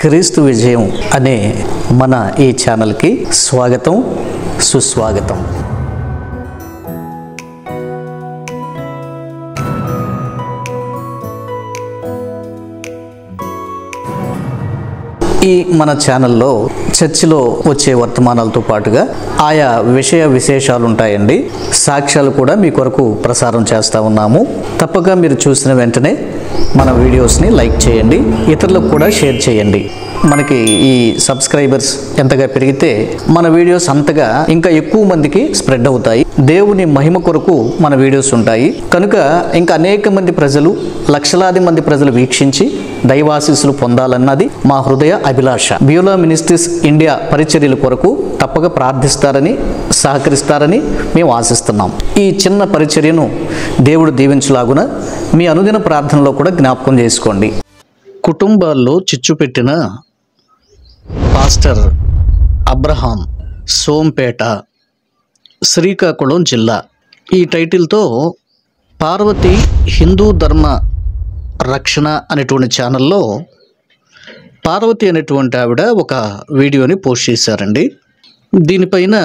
క్రీస్తు విజయం అనే మన ఈ ఛానల్కి స్వాగతం, సుస్వాగతం. ఈ మన ఛానల్లో చర్చిలో వచ్చే వర్తమానాలతో పాటుగా ఆయా విశేషాలు ఉంటాయండి. సాక్ష్యాలు కూడా మీ కొరకు ప్రసారం చేస్తూ ఉన్నాము. తప్పక మీరు చూసిన వెంటనే మన వీడియోస్ని లైక్ చేయండి, ఇతరులకు కూడా షేర్ చేయండి. మనకి ఈ సబ్స్క్రైబర్స్ ఎంతగా పెరిగితే మన వీడియోస్ అంతగా ఇంకా ఎక్కువ మందికి స్ప్రెడ్ అవుతాయి. దేవుని మహిమ కొరకు మన వీడియోస్ ఉంటాయి కనుక ఇంకా అనేక మంది ప్రజలు, లక్షలాది మంది ప్రజలు వీక్షించి దైవాశీస్సులు పొందాలన్నది మా హృదయ అభిలాష. బ్యూలా మినిస్ట్రీస్ ఇండియా పరిచర్యల కొరకు తప్పక ప్రార్థిస్తారని, సహకరిస్తారని మేము ఆశిస్తున్నాం. ఈ చిన్న పరిచర్యను దేవుడు దీవించులాగున మీ అనుదిన ప్రార్థనలో కూడా జ్ఞాపకం చేసుకోండి. కుటుంబాల్లో చిచ్చు పెట్టిన పాస్టర్ అబ్రహాం, సోంపేట, శ్రీకాకుళం జిల్లా. ఈ టైటిల్తో పార్వతి హిందూ ధర్మ రక్షణ అనేటువంటి ఛానల్లో పార్వతి అనేటువంటి ఆవిడ ఒక వీడియోని పోస్ట్ చేశారండి. దీనిపైన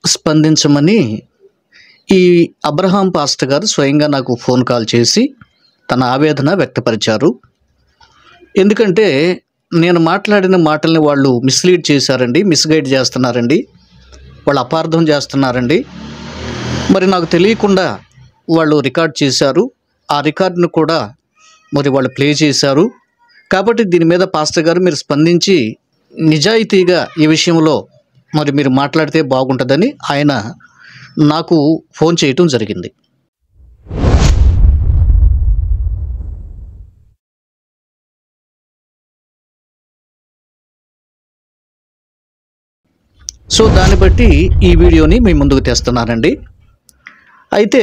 స్పందించమని ఈ అబ్రహాం పాస్టర్ గారు స్వయంగా నాకు ఫోన్ కాల్ చేసి తన ఆవేదన వ్యక్తపరిచారు. ఎందుకంటే నేను మాట్లాడిన మాటల్ని వాళ్ళు మిస్లీడ్ చేశారండి, మిస్గైడ్ చేస్తున్నారండి, వాళ్ళు అపార్థం చేస్తున్నారండి. మరి నాకు తెలియకుండా వాళ్ళు రికార్డ్ చేశారు. ఆ రికార్డును కూడా మరి వాళ్ళు ప్లే చేశారు. కాబట్టి దీని మీద పాస్టర్ గారు మీరు స్పందించి నిజాయితీగా ఈ విషయంలో మరి మీరు మాట్లాడితే బాగుంటుందని ఆయన నాకు ఫోన్ చేయటం జరిగింది. సో దాన్ని బట్టి ఈ వీడియోని మీ ముందుకు తెస్తున్నానండి. అయితే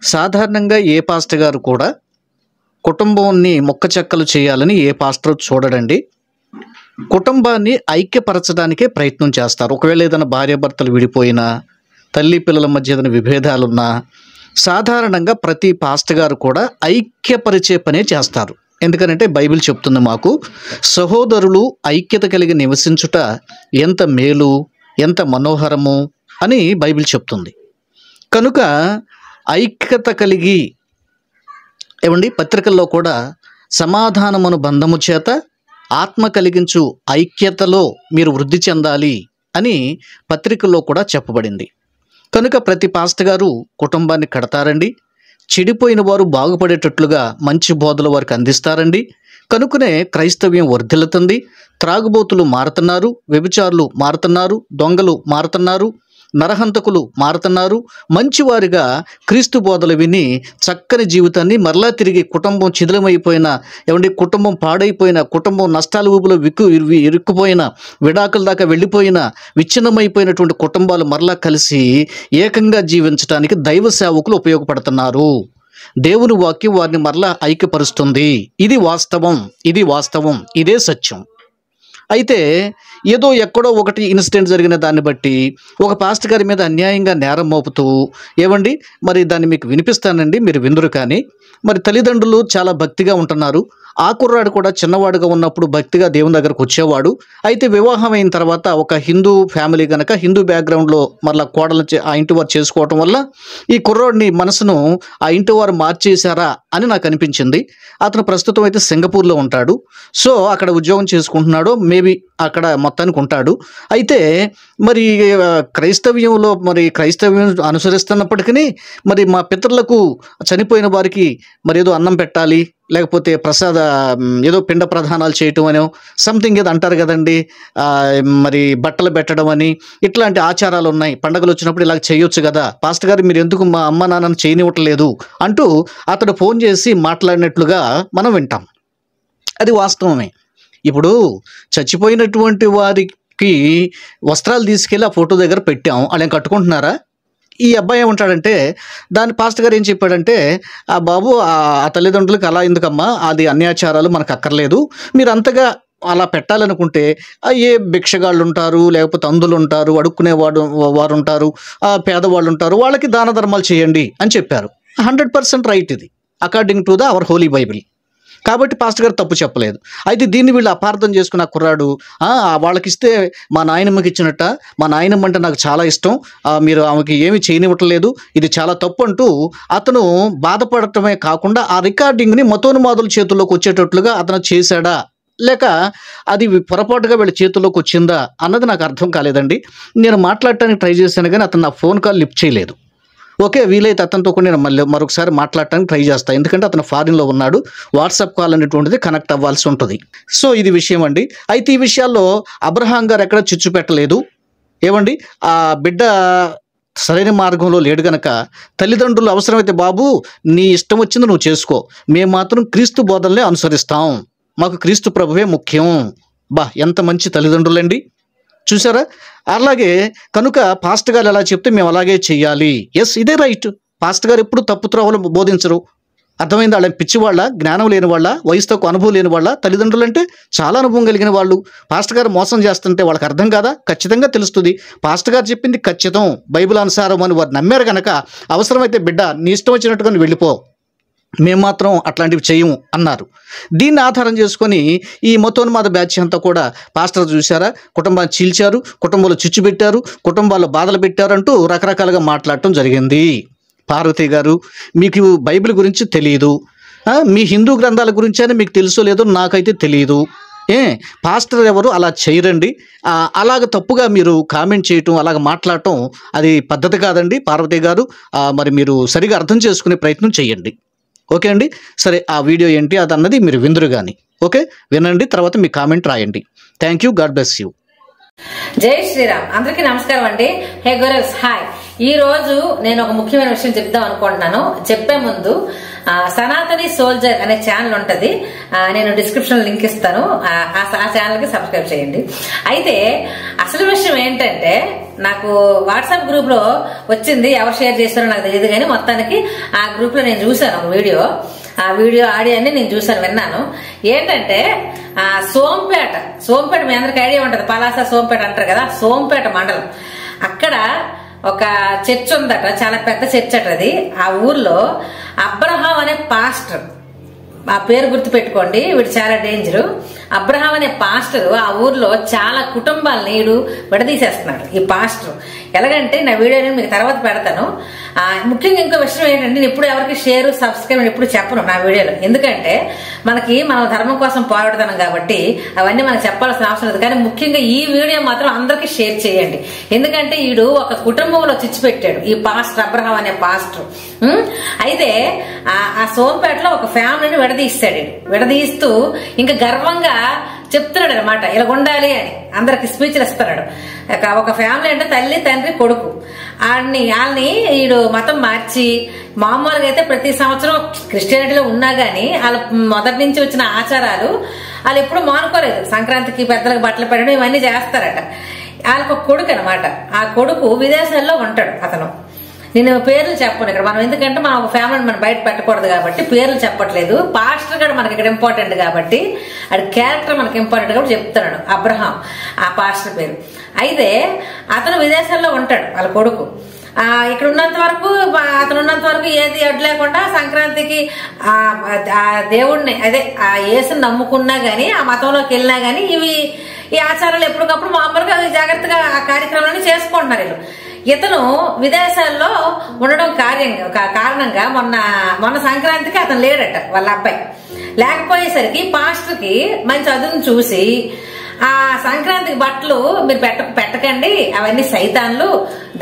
సాధారణంగా ఏ పాస్టర్ గారు కూడా కుటుంబాన్ని మొక్కచెక్కలు చేయాలని ఏ పాస్టర్ చూడడండి. కుటుంబాన్ని ఐక్యపరచడానికే ప్రయత్నం చేస్తారు. ఒకవేళ ఏదైనా భార్యాభర్తలు విడిపోయినా, తల్లి పిల్లల మధ్య ఏదైనా విభేదాలున్నా సాధారణంగా ప్రతి పాస్టర్ గారు కూడా ఐక్యపరిచే పనే చేస్తారు. ఎందుకంటే బైబిల్ చెప్తుంది మాకు, సహోదరులు ఐక్యత కలిగి నివసించుట ఎంత మేలు, ఎంత మనోహరము అని బైబిల్ చెప్తుంది. కనుక ఐక్యత కలిగి పత్రికల్లో కూడా సమాధానమును బంధము చేత ఆత్మ కలిగించు ఐక్యతలో మీరు వృద్ధి చెందాలి అని పత్రికల్లో కూడా చెప్పబడింది. కనుక ప్రతి పాస్టర్ గారు కుటుంబాన్ని కడతారండి. చెడిపోయిన వారు బాగుపడేటట్లుగా మంచి బోధలు వారికి అందిస్తారండి. కనుకనే క్రైస్తవ్యం వర్ధిల్లుతుంది. త్రాగుబోతులు మారుతున్నారు, వ్యభిచారులు మారుతున్నారు, దొంగలు మారుతున్నారు, నరహంతకులు మారుతున్నారు. మంచివారిగా క్రీస్తు బోధలు విని చక్కని జీవితాన్ని మరలా తిరిగి కుటుంబం శిథిలమైపోయిన, కుటుంబం పాడైపోయిన, కుటుంబం నష్టాల ఊబిలో ఇరుక్కుపోయిన, విడాకుల దాకా వెళ్ళిపోయిన, విచ్ఛిన్నమైపోయినటువంటి కుటుంబాలు మరలా కలిసి ఏకంగా జీవించడానికి దైవ సేవకులు ఉపయోగపడుతున్నారు. దేవుని వాక్యం వారిని మరలా ఐక్యపరుస్తుంది. ఇది వాస్తవం, ఇదే సత్యం. అయితే ఏదో ఎక్కడో ఒకటి ఇన్సిడెంట్ జరిగిన దాన్ని బట్టి ఒక పాస్టర్ గారి మీద అన్యాయంగా నేరం మోపుతూ మరి దాన్ని మీకు వినిపిస్తానండి, మీరు విందురు. కానీ మరి తల్లిదండ్రులు చాలా భక్తిగా ఉంటున్నారు. ఆ కుర్రాడు కూడా చిన్నవాడుగా ఉన్నప్పుడు భక్తిగా దేవుని దగ్గరకు వచ్చేవాడు. అయితే వివాహం అయిన తర్వాత ఒక హిందూ ఫ్యామిలీ కనుక హిందూ బ్యాక్గ్రౌండ్లో మరలా కోడలు ఆ ఇంటి వారు చేసుకోవటం వల్ల ఈ కుర్రాడిని మనసును ఆ ఇంటి వారు మార్చేశారా అని నాకు అనిపించింది. అతను ప్రస్తుతం అయితే సింగపూర్లో ఉంటాడు. సో అక్కడ ఉద్యోగం చేసుకుంటున్నాడు, మేబీ అక్కడ మొత్తానికి ఉంటాడు. అయితే మరి క్రైస్తవ్యంలో క్రైస్తవ్యం అనుసరిస్తున్నప్పటికీ మరి మా పితరులకు చనిపోయిన వారికి మరి ఏదో అన్నం పెట్టాలి, లేకపోతే ఏదో పిండ ప్రధానాలు చేయటం అనో సంథింగ్ ఏదో అంటారు కదండి, మరి బట్టలు పెట్టడం అని ఇట్లాంటి ఆచారాలు ఉన్నాయి. పండుగలు వచ్చినప్పుడు ఇలా చేయొచ్చు కదా పాస్టర్ గారు, మీరు ఎందుకు మా అమ్మ నాన్నను చేయనివ్వట్లేదు అంటూ అతడు ఫోన్ చేసి మాట్లాడినట్లుగా మనం వింటాం. అది వాస్తవమే. ఇప్పుడు చచ్చిపోయినటువంటి వారికి వస్త్రాలు తీసుకెళ్ళి ఆ ఫోటో దగ్గర పెట్టాం, వాళ్ళని కట్టుకుంటున్నారా? ఈ అబ్బాయి ఏమంటాడంటే, దాని పాస్టర్ గారు ఏం చెప్పాడంటే, ఆ బాబు ఆ తల్లిదండ్రులకు అలా ఎందుకమ్మా, అది అన్యాచారాలు మనకు అక్కర్లేదు, మీరు అంతగా అలా పెట్టాలనుకుంటే ఏ భిక్షగాళ్ళు ఉంటారు, లేకపోతే అందులు ఉంటారు, అడుక్కునే వారు ఉంటారు, పేదవాళ్ళు ఉంటారు, వాళ్ళకి దాన ధర్మాలు చేయండి అని చెప్పారు. 100% రైట్ ఇది, according to our Holi Bible. కాబట్టి పాస్టర్ గారు తప్పు చెప్పలేదు. అయితే దీన్ని వీళ్ళు అపార్థం చేసుకున్న కుర్రాడు వాళ్ళకి ఇస్తే మా నాయనమ్మకి ఇచ్చినట్ట, మా నాయనమ్మ అంటే నాకు చాలా ఇష్టం, మీరు ఆమెకి ఏమి చేయనివ్వట్లేదు, ఇది చాలా తప్పు అంటూ అతను బాధపడటమే కాకుండా ఆ రికార్డింగ్ని మతోన్మాదుల చేతుల్లోకి వచ్చేటట్లుగా అతను చేశాడా లేక అది పొరపాటుగా వీళ్ళ చేతుల్లోకి వచ్చిందా అన్నది నాకు అర్థం కాలేదండి. నేను మాట్లాడటానికి ట్రై చేశాను కానీ అతను నా ఫోన్ కాల్ లిఫ్ట్ చేయలేదు. ఓకే, వీలైతే అతనితో కూడా నేను మరొకసారి మాట్లాడటానికి ట్రై చేస్తాను, ఎందుకంటే అతను ఫారిన్లో ఉన్నాడు, వాట్సాప్ కాల్ అనేటువంటిది కనెక్ట్ అవ్వాల్సి ఉంటుంది. సో ఇది విషయం అండి. అయితే ఈ విషయాల్లో అబ్రహాం గారు ఎక్కడ చిచ్చు పెట్టలేదు. ఏమండి, ఆ బిడ్డ సరైన మార్గంలో లేడు గనక తల్లిదండ్రులు అవసరమైతే బాబు నీ ఇష్టం వచ్చింది నువ్వు చేసుకో, మేము మాత్రం క్రీస్తు బోధనలే అనుసరిస్తాం, మాకు క్రీస్తు ప్రభువే ముఖ్యం. ఎంత మంచి తల్లిదండ్రులండి, చూసారా? అలాగే కనుక పాస్టర్ గారు ఎలా చెప్తే మేము అలాగే చెయ్యాలి. ఎస్, ఇదే రైట్. పాస్టర్ గారు ఎప్పుడు తప్పు త్రోవలు బోధించరు. అర్థమైంది? వాళ్ళ పిచ్చివాళ్ళ, జ్ఞానం లేని వాళ్ళ, వయసు తక్కువ అనుభవం లేని వాళ్ళ, తల్లిదండ్రులు అంటే చాలా అనుభవం కలిగిన వాళ్ళు. పాస్టర్ గారు మోసం చేస్తుంటే వాళ్ళకి అర్థం కాదా? ఖచ్చితంగా తెలుస్తుంది. పాస్టర్ గారు చెప్పింది ఖచ్చితం, బైబిల్ అనుసారం అని వారు నమ్మారు కనుక అవసరమైతే బిడ్డ నీ ఇష్టం వచ్చినట్టుగా నువ్వు వెళ్ళిపో, మేము మాత్రం అట్లాంటివి చేయము అన్నారు. దీన్ని ఆధారం చేసుకొని ఈ మతోన్మాద బ్యాచ్ అంతా కూడా పాస్టర్ చూశారా, కుటుంబాన్ని చీల్చారు, కుటుంబంలో చిచ్చు పెట్టారు, కుటుంబాల్లో బాధలు పెట్టారంటూ రకరకాలుగా మాట్లాడటం జరిగింది. పార్వతి గారు, మీకు బైబిల్ గురించి తెలియదు, మీ హిందూ గ్రంథాల గురించి అని మీకు తెలుసో లేదో నాకైతే తెలియదు. పాస్టర్ ఎవరు అలా చేయరండి. అలాగ తప్పుగా మీరు కామెంట్ చేయటం, అలాగ మాట్లాడటం అది పద్ధతి కాదండి. పార్వతి గారు, మరి మీరు సరిగా అర్థం చేసుకునే ప్రయత్నం చేయండి. ఓకే అండి, సరే. ఆ వీడియో ఏంటి అది అన్నది మీరు విందురు కానీ, ఓకే, వినండి, తర్వాత మీ కామెంట్ రాయండి. Thank you, God bless you. జై శ్రీరామ్. అందరికీ నమస్కారం అండి. హే గోరవ్స్, హాయ్. ఈ రోజు నేను ఒక ముఖ్యమైన విషయం చెప్దాం అనుకుంటున్నాను. చెప్పే ముందు సనాతని సోల్జర్ అనే ఛానల్ ఉంటది, నేను డిస్క్రిప్షన్ లింక్ ఇస్తాను, ఆ ఛానల్ కి సబ్స్క్రైబ్ చేయండి. అయితే అసలు విషయం ఏంటంటే, నాకు వాట్సాప్ గ్రూప్ లో వచ్చింది, ఎవరు షేర్ చేస్తారో నాకు తెలియదు కానీ మొత్తానికి ఆ గ్రూప్ లో నేను చూసాను ఒక వీడియో, ఆ వీడియో ఆడియోని నేను చూసాను, విన్నాను. ఏంటంటే సోంపేట మీ అందరికి ఐడియా ఉంటది, పలాస సోంపేట అంటారు కదా, సోంపేట మండలం, అక్కడ ఒక చర్చ్ ఉందట, చాలా పెద్ద చర్చ్ అట అది. ఆ ఊర్లో అబ్రహాం అనే పాస్టర్, ఆ పేరు గుర్తు పెట్టుకోండి, వీడు చాలా డేంజరు. అబ్రహాం అనే పాస్టర్ ఆ ఊర్లో చాలా కుటుంబాలని వీడు విడదీసేస్తున్నాడు. ఈ పాస్టర్ ఎలాగంటే, నా వీడియోని మీకు తర్వాత పెడతాను. ముఖ్యంగా ఇంకో విషయం ఏంటంటే, నేను ఎప్పుడు ఎవరికి షేర్ సబ్స్క్రైబ్ ఎప్పుడు చెప్పను నా వీడియోలో, ఎందుకంటే మన ధర్మం కోసం పోరాడుతాను కాబట్టి అవన్నీ మనకు చెప్పాల్సిన అవసరం లేదు. కానీ ముఖ్యంగా ఈ వీడియో మాత్రం అందరికీ షేర్ చేయండి, ఎందుకంటే వీడు ఒక కుటుంబంలో చిచ్చు పెట్టాడు, ఈ పాస్టర్ అబ్రహాం అనే పాస్టర్. అయితే ఆ సోంపేటలో ఒక ఫ్యామిలీని విడదీస్తాడు. విడదీస్తూ ఇంకా గర్వంగా చెప్తున్నాడు అనమాట, ఇలా ఉండాలి అని అందరికి స్పీచ్లు ఇస్తున్నాడు. ఒక ఫ్యామిలీ అంటే తల్లి, తండ్రి, కొడుకు. వాళ్ళని వీడు మతం మార్చి, మామూలుగా అయితే ప్రతి సంవత్సరం క్రిస్టియానిటీలో ఉన్నా గానీ వాళ్ళ మొదటి నుంచి వచ్చిన ఆచారాలు వాళ్ళు ఎప్పుడు మానుకోలేదు. సంక్రాంతికి పెద్దలకు బట్టలు పెట్టడం ఇవన్నీ చేస్తారట. వాళ్ళకు ఒక కొడుకు అనమాట, ఆ కొడుకు విదేశాల్లో ఉంటాడు. అతను, నేను పేర్లు చెప్పను ఇక్కడ, మనం ఎందుకంటే మనం ఒక ఫ్యామిలీని మనం బయట పెట్టకూడదు కాబట్టి పేర్లు చెప్పట్లేదు. పాస్టర్ గారు మనకి ఇక్కడ ఇంపార్టెంట్ కాబట్టి, అది క్యారెక్టర్ మనకి ఇంపార్టెంట్ కాబట్టి చెప్తున్నాడు. అబ్రహాం ఆ పాస్టర్ పేరు. అయితే అతను విదేశాల్లో ఉంటాడు, వాళ్ళ కొడుకు. ఇక్కడ ఉన్నంత వరకు, అతను ఉన్నంత వరకు ఏది అడ్డు లేకుండా సంక్రాంతికి ఆ దేవుడిని, అదే ఆ యేసుని నమ్ముకున్నా గానీ, ఆ మతంలోకి వెళ్ళినా గానీ ఈ ఆచారాలు ఎప్పటికప్పుడు మామూలుగా జాగ్రత్తగా ఆ కార్యక్రమాన్ని చేసుకుంటున్నారు వీళ్ళు. ఇతను విదేశాల్లో ఉండడం కారణంగా మొన్న సంక్రాంతికి అతను లేడట, వాళ్ళ అబ్బాయి లేకపోయేసరికి పాస్టర్కి మంచి అదును చూసి, ఆ సంక్రాంతికి బట్టలు మీరు పెట్టకండి, అవన్నీ సైతాన్లు,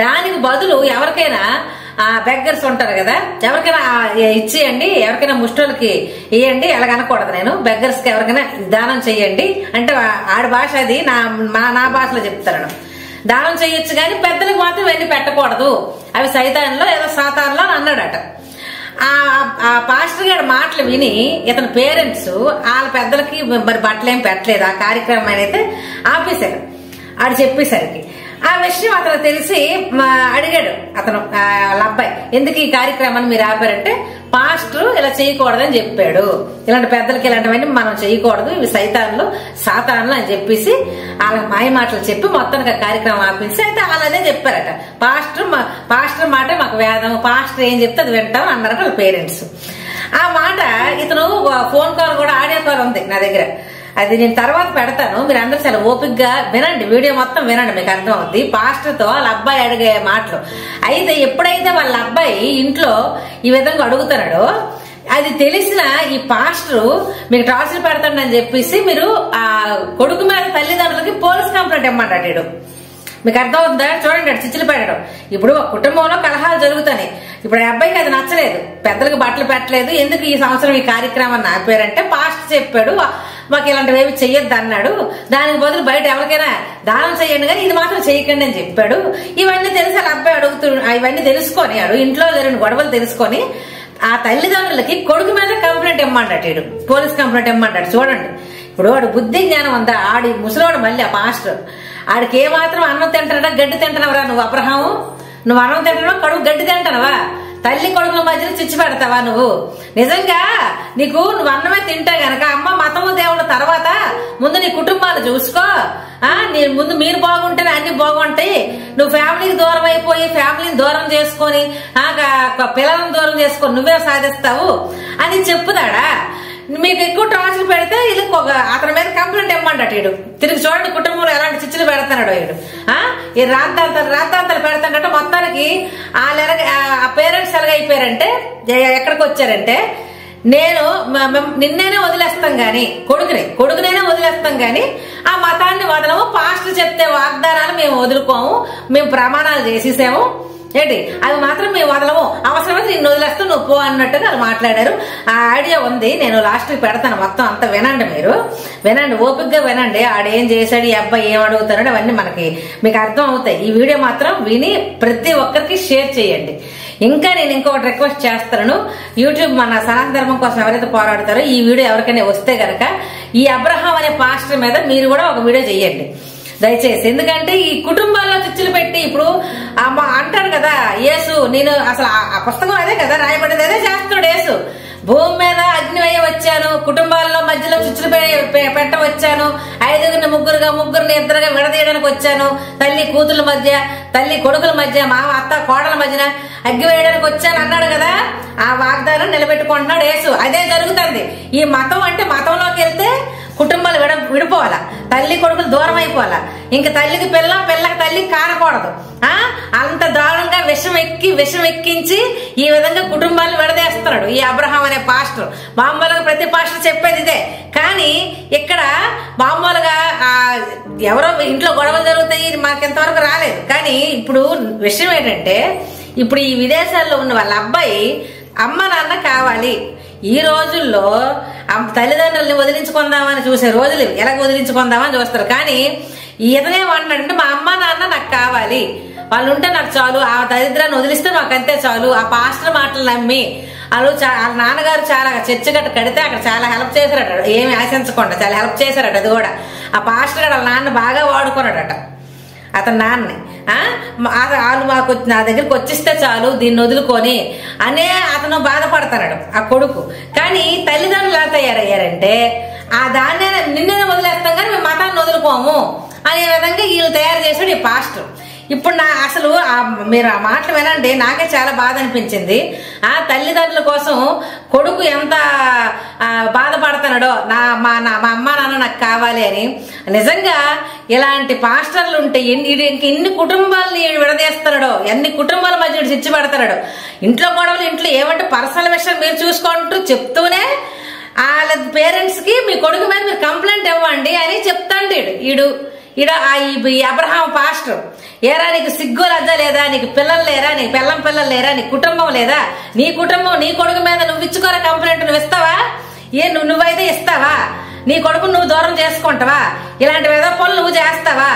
దానికి బదులు ఎవరికైనా బెగ్గర్స్ ఉంటారు కదా, ఎవరికైనా ఇచ్చేయండి, ఎవరికైనా ముష్టోళ్ళకి ఇవ్వండి, అలాగనకూడదు, నేను బెగ్గర్స్ కి ఎవరికైనా దానం చెయ్యండి అంటే, ఆడి భాష అది, నా భాషలో చెప్తాను, దానం చెయ్యొచ్చు కానీ పెద్దలకు మాత్రం ఇవన్నీ పెట్టకూడదు, అవి సైతాన్లో ఏదో సాతాన్లో అని అన్నాడట. ఆ పాస్టర్ గారి మాటలు విని ఇతని పేరెంట్స్ వాళ్ళ పెద్దలకి మరి బట్టలు ఏం పెట్టలేదు, ఆ కార్యక్రమం అయితే ఆపేశారు. ఆడు చెప్పేసరికి ఆ విషయం అతను తెలిసి అడిగాడు అతను, వాళ్ళ అబ్బాయి, ఎందుకు ఈ కార్యక్రమాన్ని మీరు ఆపారంటే, పాస్టర్ ఇలా చేయకూడదని చెప్పాడు, ఇలాంటి పెద్దలకి ఇలాంటివన్నీ మనం చేయకూడదు, ఇవి సైతాన్లు, సాతాన్లు అని చెప్పేసి వాళ్ళకి మాయ మాటలు చెప్పి మొత్తానికి ఆ కార్యక్రమం ఆపించి, అయితే వాళ్ళు అదే చెప్పారట, పాస్టర్ మాటే మాకు వేదం, పాస్టర్ ఏం చెప్తే అది వింటాం అన్నారట వాళ్ళ పేరెంట్స్. ఆ మాట ఇతను ఫోన్ కాల్ కూడా ఆడియో కాల్ ఉంది నా దగ్గర, అది నేను తర్వాత పెడతాను. మీరు అందరూ చాలా ఓపికగా వినండి, వీడియో మొత్తం వినండి, మీకు అర్థం అవుద్ది. పాస్టర్ తో వాళ్ళ అబ్బాయి అడిగే మాటలు. అయితే ఎప్పుడైతే వాళ్ళ అబ్బాయి ఇంట్లో ఈ విధంగా అడుగుతున్నాడో అది తెలిసిన ఈ పాస్టర్ మీకు టార్చర్ పెడతాడని చెప్పేసి మీరు ఆ కొడుకు మీద తల్లిదండ్రులకి పోలీస్ కంప్లైంట్ ఇమ్మంటాడు. మీకు అర్థం అవుతుందా? చూడండి, అటు చిచ్చులు పెట్టడం. ఇప్పుడు ఒక కుటుంబంలో కలహాలు జరుగుతాయి. ఇప్పుడు ఆ అబ్బాయికి అది నచ్చలేదు, పెద్దలకు బట్టలు పెట్టలేదు, ఎందుకు ఈ సంవత్సరం ఈ కార్యక్రమాన్ని ఆపారంటే పాస్టర్ చెప్పాడు మాకు ఇలాంటివి ఏమి చెయ్యొద్దు అన్నాడు, దానికి బదులు బయట ఎవరికైనా దానం చేయండి కానీ ఇది మాత్రం చేయకండి అని చెప్పాడు. ఇవన్నీ తెలిసి వాళ్ళ అబ్బాయి ఇవన్నీ తెలుసుకొని ఇంట్లో జరిగిన గొడవలు తెలుసుకొని ఆ తల్లిదండ్రులకి కొడుకు మీద కంప్లైంట్ ఇమ్మంటాడు, పోలీస్ కంప్లైంట్ ఇమ్మంటాడు. చూడండి, ఇప్పుడు వాడు బుద్ధి జ్ఞానం ఉందా? ఆడి ముసలోడు మళ్ళీ ఆ పాస్టర్ ఆడికి ఏమాత్రం అన్నం తింటాడా గడ్డి తింటున్నావరా నువ్వు అబ్రహాము? నువ్వు అన్నం తింటున్నావు, కడుపు గడ్డి తింటావా? తల్లి కొడుకుల మధ్యలో చిచ్చు పెడతావా నువ్వు? నిజంగా నువ్వు అన్నమే తింటే గనక అమ్మ మతము దేవుడు తర్వాత ముందు నీ కుటుంబాలు చూసుకో. నీ ముందు మీరు బాగుంటేనే అన్ని బాగుంటాయి. నువ్వు ఫ్యామిలీకి దూరం అయిపోయి ఫ్యామిలీని దూరం చేసుకొని పిల్లలను దూరం చేసుకొని నువ్వే సాధిస్తావు అని చెప్పుదాడా? మీకు ఎక్కువ టార్చర్ పెడితే వీళ్ళకి అతని మీద కంప్లైంట్ ఇమ్మంటాడు. తిరిగి చూడండి కుటుంబంలో ఎలాంటి చిచ్చులు పెడుతున్నాడు వీడు. ఈ రాద్ధాంతాలు పెడతాడంటే మొత్తానికి ఆ పేరెంట్స్ ఎలాగైపోయారంటే ఎక్కడికి వచ్చారంటే నేను నిన్నేనే వదిలేస్తాం గాని కొడుకునేనే వదిలేస్తాం గాని ఆ మతాన్ని వదలము, పాస్టర్ చెప్తే వాగ్దానాలు మేము వదులుకోము, మేము ప్రమాణాలు చేసేసాము ఏంటి అవి మాత్రం మేము వదలము, అవసరమైతే నిన్ను వదిలేస్తూ నువ్వు పో అన్నట్టుగా వాళ్ళు మాట్లాడారు. ఆ ఆడియో ఉంది, నేను లాస్ట్ కి పెడతాను, మొత్తం అంతా వినండి, మీరు వినండి, ఓపికగా వినండి. ఆడేం చేశాడు, ఈ అబ్బాయి ఏం అడుగుతాడు అవన్నీ మీకు అర్థం అవుతాయి. ఈ వీడియో మాత్రం విని ప్రతి ఒక్కరికి షేర్ చేయండి. ఇంకా నేను ఇంకొకటి రిక్వెస్ట్ చేస్తాను, యూట్యూబ్ మన సనాతన ధర్మం కోసం ఎవరైతే పోరాడతారో ఈ వీడియో ఎవరికైనా వస్తే గనక ఈ అబ్రహాం అనే పాస్టర్ మీద మీరు కూడా ఒక వీడియో చేయండి దయచేసి. ఎందుకంటే ఈ కుటుంబాల్లో చిచ్చులు పెట్టి ఇప్పుడు అంటాడు కదా యేసు, నేను అసలు ఆ పుస్తకం అదే కదా రాయబడేది, అదే చేస్తున్నాడు యేసు. భూమి మీద అగ్ని వేయ వచ్చాను, కుటుంబాల్లో మధ్యలో చిచ్చులు పెట్ట వచ్చాను, 5గురిని ముగ్గురిని ఇద్దరుగా విడదీయడానికి వచ్చాను, తల్లి కూతుల మధ్య తల్లి కొడుకుల మధ్య మామ అత్త కోడల మధ్యన అగ్గి వేయడానికి వచ్చాను అన్నాడు కదా. ఆ వాగ్దానం నిలబెట్టుకుంటున్నాడు యేసు. అదే జరుగుతుంది. ఈ మతం అంటే మతంలోకి వెళ్తే కుటుంబాలు విడిపోవాలా, తల్లి కొడుకులు దూరం అయిపోవాలా, ఇంక తల్లికి పిల్లకి తల్లికి కానకూడదు. అంత దారుణంగా విషం ఎక్కించి ఈ విధంగా కుటుంబాలను విడదీస్తున్నాడు ఈ అబ్రహాం అనే పాస్టర్. మామూలుగా ప్రతి పాస్టర్ చెప్పేది ఇదే, కానీ ఇక్కడ మామూలుగా ఎవరో ఇంట్లో గొడవలు జరుగుతాయి మనకి ఇంతవరకు రాలేదు. కానీ ఇప్పుడు విషయం ఏంటంటే ఇప్పుడు ఈ విదేశాల్లో ఉన్న వాళ్ళ అబ్బాయి అమ్మ నాన్న కావాలి. ఈ రోజుల్లో తల్లిదండ్రుల్ని వదిలించుకుందామని చూసే రోజులు, ఎలా వదిలించుకుందామని చూస్తారు. కానీ ఇతనేమంటాడంటే మా అమ్మ నాన్న నాకు కావాలి, వాళ్ళు ఉంటే నాకు చాలు, ఆ దరిద్రాన్ని వదిలిస్తే మాకు అంతే చాలు. ఆ పాస్టర్ మాటలు నమ్మి వాళ్ళ నాన్నగారు చాలా చర్చ గట్ట కడితే అక్కడ చాలా హెల్ప్ చేశారట, ఏమి ఆశించకుండా చాలా హెల్ప్ చేశారట. అది కూడా ఆ పాస్టర్ గారు వాళ్ళ నాన్న బాగా వాడుకున్నాడట అతని నాన్నని. వాళ్ళు మాకు నా దగ్గరికి వచ్చిస్తే చాలు దీన్ని వదులుకొని అనే అతను బాధపడతాడు ఆ కొడుకు. కానీ తల్లిదండ్రులు ఎలా తయారయ్యారంటే దాన్నే నిన్నే వదిలేస్తాం కానీ మేము మతాన్ని వదులుకోము అనే విధంగా వీళ్ళు తయారు చేశాడు ఈ పాస్టర్. ఇప్పుడు అసలు మీరు ఆ మాటలు వినండి, నాకే చాలా బాధ అనిపించింది. ఆ తల్లిదండ్రుల కోసం కొడుకు ఎంత బాధపడుతున్నాడో, మా అమ్మ నాన్న నాకు కావాలి అని. నిజంగా ఇలాంటి పాస్టర్లు ఉంటే ఎన్ని కుటుంబాలని విడదీస్తున్నాడో, ఎన్ని కుటుంబాల మధ్య చిచ్చు పెడతాడు. ఇంట్లో గొడవలు, ఇంట్లో ఏమంటే పర్సనల్ విషయం మీరు చూసుకుంటూ చెప్తూనే వాళ్ళ పేరెంట్స్ కి మీ కొడుకు మీద మీరు కంప్లైంట్ ఇవ్వండి అని చెప్తాండి ఈ అబ్రహాం పాస్టర్. ఏరా నీకు సిగ్గు లజ్జ లేదా, నీకు పిల్లలు లేరా, నీ పిల్లలు లేరా, నీ కుటుంబం లేదా, నీ కుటుంబం నీ కొడుకు మీద నువ్వు ఇచ్చుకోరా కంప్లైంట్, నువ్వు ఇస్తావా? నువ్వైతే ఇస్తావా? నీ కొడుకు నువ్వు దూరం చేసుకుంటావా? ఇలాంటి వేద పనులు నువ్వు చేస్తావా?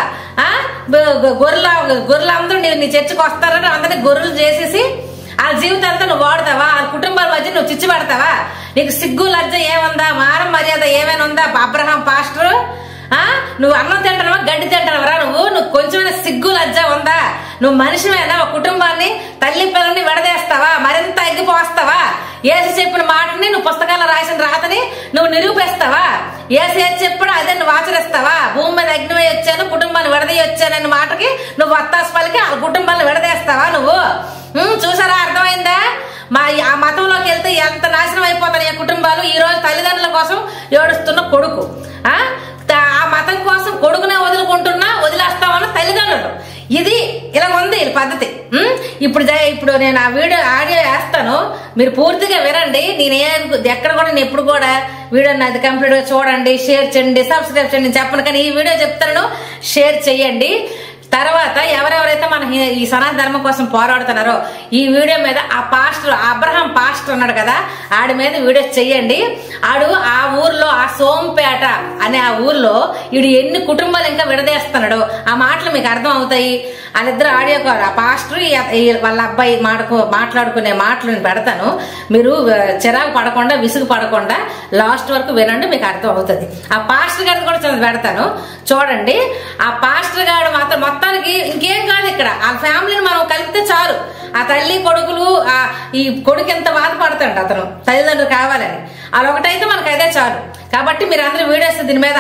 గొర్రెలందరూ నీ చర్చకు వస్తారని అందరినీ గొర్రెలు చేసేసి వాళ్ళ జీవితాలతో నువ్వు వాడతావా? వాళ్ళ కుటుంబాల మధ్య నువ్వు చిచ్చు పెడతావా? నీకు సిగ్గు లజ్జ ఏముందా, మారం మర్యాద ఏమైనా ఉందా అబ్రహాం పాస్టర్? నువ్వు అన్నం తింటావా, గడ్డి తింటావరా? నువ్వు కొంచెమైనా సిగ్గు లజ్జ ఉందా? నువ్వు మనిషివేనా? ఒక కుటుంబాన్ని తల్లి పిల్లల్ని విడదీస్తావా? మరింత ఎగ్గిపోస్తావా? ఏసు చెప్పిన మాటని నువ్వు పుస్తకాల్లో రాసిన రాతని నువ్వు నిరూపిస్తావా? ఏసు ఏది చెప్పాడో అదే నువ్వు ఆచరిస్తావా? భూమి మీద అగ్ని వచ్చాను, కుటుంబాన్ని విడదీయ వచ్చానన్న మాటకి నువ్వు వత్తాసు పలికి ఆ కుటుంబాన్ని విడదీస్తావా? నువ్వు చూసారా? అర్థమైందా? ఆ మతంలోకి వెళ్తే ఎంత నాశనం అయిపోతుంది. విడిపోతాయి కుటుంబాలు. ఈ రోజు తల్లిదండ్రుల కోసం ఏడుస్తున్న కొడుకు, ఆ మతం కోసం కొడుకునే వదిలేస్తామన్న తల్లిదండ్రులు. ఇది ఇలా ఉంది పద్ధతి. ఇప్పుడు నేను ఆ ఆడియో వేస్తాను, మీరు పూర్తిగా వినండి. ఎక్కడ కూడా నేను ఎప్పుడు కూడా వీడియో అది కంప్లీట్ గా చూడండి, షేర్ చేయండి, సబ్స్క్రైబ్ చేయండి చెప్పను, కానీ ఈ వీడియో చెప్తాను, షేర్ చేయండి. తర్వాత ఎవరెవరైతే మన ఈ సనాతన ధర్మం కోసం పోరాడుతున్నారో ఈ వీడియో మీద ఆ పాస్టర్ అబ్రహాం పాస్టర్ ఉన్నాడు కదా, ఆడి మీద వీడియో చెయ్యండి. ఆడు ఆ ఊర్లో, ఆ సోంపేట అనే ఆ ఊర్లో ఈడు ఎన్ని కుటుంబాలు ఇంకా విడదీస్తున్నాడు, ఆ మాటలు మీకు అర్థం అవుతాయి. వాళ్ళిద్దరు ఆడియో ఆ పాస్టర్ వాళ్ళ అబ్బాయి మాట్లాడుకునే మాటలు నేను పెడతాను. మీరు చిరాకు పడకుండా, విసుగు పడకుండా లాస్ట్ వరకు వినండి, మీకు అర్థం అవుతుంది. ఆ పాస్టర్ గారిని కూడా పెడతాను, చూడండి. ఆ పాస్టర్ గారు మాత్రం మొత్తానికి ఇంకేం కాదు, ఇక్కడ ఆ ఫ్యామిలీని మనం కలిపితే చాలు. ఆ తల్లి కొడుకులు, ఈ కొడుకు ఎంత బాధపడతాడు అతను తల్లిదండ్రులు కావాలని, అదొకటైతే మనకు అదే చాలు. కాబట్టి మీరు అందరూ వీడియోస్ దీని మీద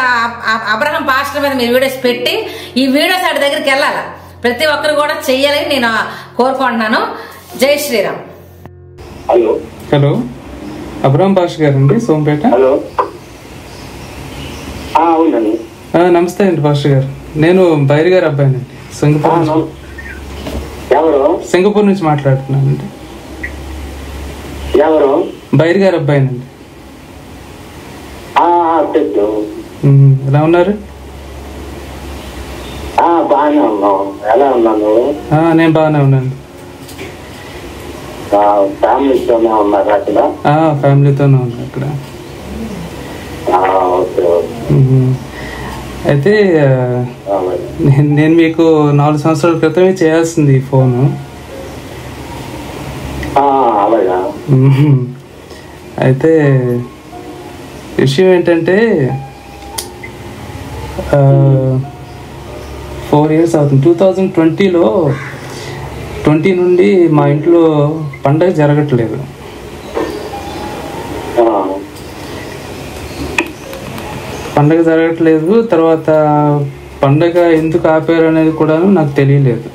అబ్రహాం పాస్టర్ మీద మీరు వీడియోస్ పెట్టి ఈ వీడియోస్ వాడి దగ్గరికి వెళ్ళాలి, ప్రతి ఒక్కరు కూడా చెయ్యాలని నేను కోరుకుంటున్నాను. జై Sriram. Hello hello, Abraham pastor గారండి, సోంపేట. హలో, అవునండి. నమస్తే అండి పాస్టర్ గారు, నేను బైరి గారి అబ్బాయినండి, సింగపూర్ నుంచి మాట్లాడుతున్నానండి. ఎవరు? బైరి గారి అబ్బాయినండి. ఎలా ఉన్నారు? బాగానే ఉన్నావు, ఎలా ఉన్నాను? నేను బాగానే ఉన్నాను. ఫ్యామిలీతోనే ఉన్నారు అక్కడ? ఫ్యామిలీతోనే ఉన్నా అక్కడ. అయితే నేను మీకు 4 సంవత్సరాల క్రితమే చేయాల్సింది ఈ ఫోను. అయితే విషయం ఏంటంటే 4 years అవుతుంది. 2020లో 20 నుండి మా ఇంట్లో పండగ జరగట్లేదు. తర్వాత పండగ ఎందుకు ఆపారు అనేది కూడా నాకు తెలియలేదు.